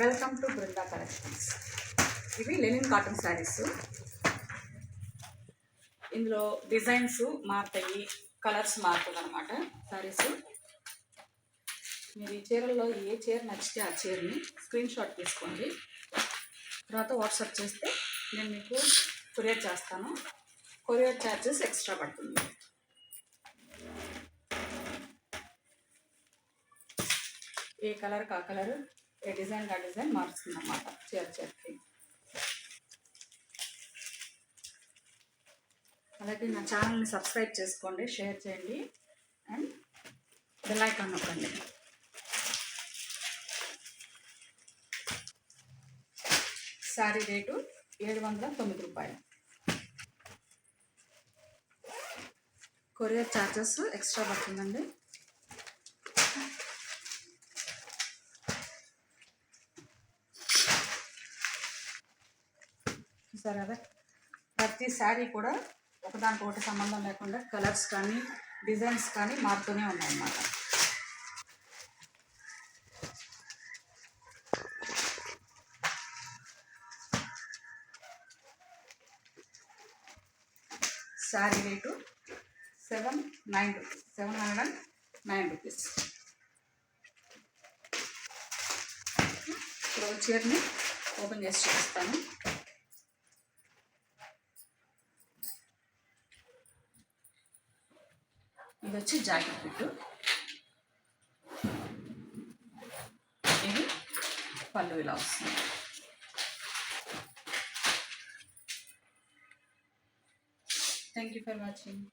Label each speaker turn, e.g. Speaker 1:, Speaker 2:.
Speaker 1: Welcome to Brinda collections. ఇవి linen cotton saris. ఇందులో designs మారుతాయి, కలర్స్ మారుతుంది అనమాట. శారీస్ మీరు ఈ చీరల్లో ఏ చీర నచ్చితే ఆ చీరని స్క్రీన్ షాట్ తీసుకోండి. తర్వాత వాట్సాప్ చేస్తే నేను మీకు కొరియర్ చేస్తాను. కొరియర్ ఛార్జెస్ ఎక్స్ట్రా పడుతుంది. ఏ కలర్ కా కలర్, ఏ డిజైన్ కా డిజైన్ మారుస్తుంది అన్నమాట చీరకి. అలాగే నా ఛానల్ని సబ్స్క్రైబ్ చేసుకోండి, షేర్ చేయండి అండ్ బెల్ ఐకాన్ నొక్కండి. శారీ రేటు 709 రూపాయలు. కొరియర్ ఛార్జెస్ ఎక్స్ట్రా పడుతుందండి. సరే, అదే ప్రతి శారీ కూడా ఒకదానికొకటి సంబంధం లేకుండా కలర్స్ కానీ డిజైన్స్ కానీ మారుతూనే ఉన్నాయన్నమాట. Sari rate 709 rupees. ఇప్పుడు చీరని ఓపెన్ చేసి చూపిస్తాను. ఇది వచ్చి జాకెట్ పిట్టు, ఇది పళ్ళు ఇలా వస్తుంది. Thank you for watching.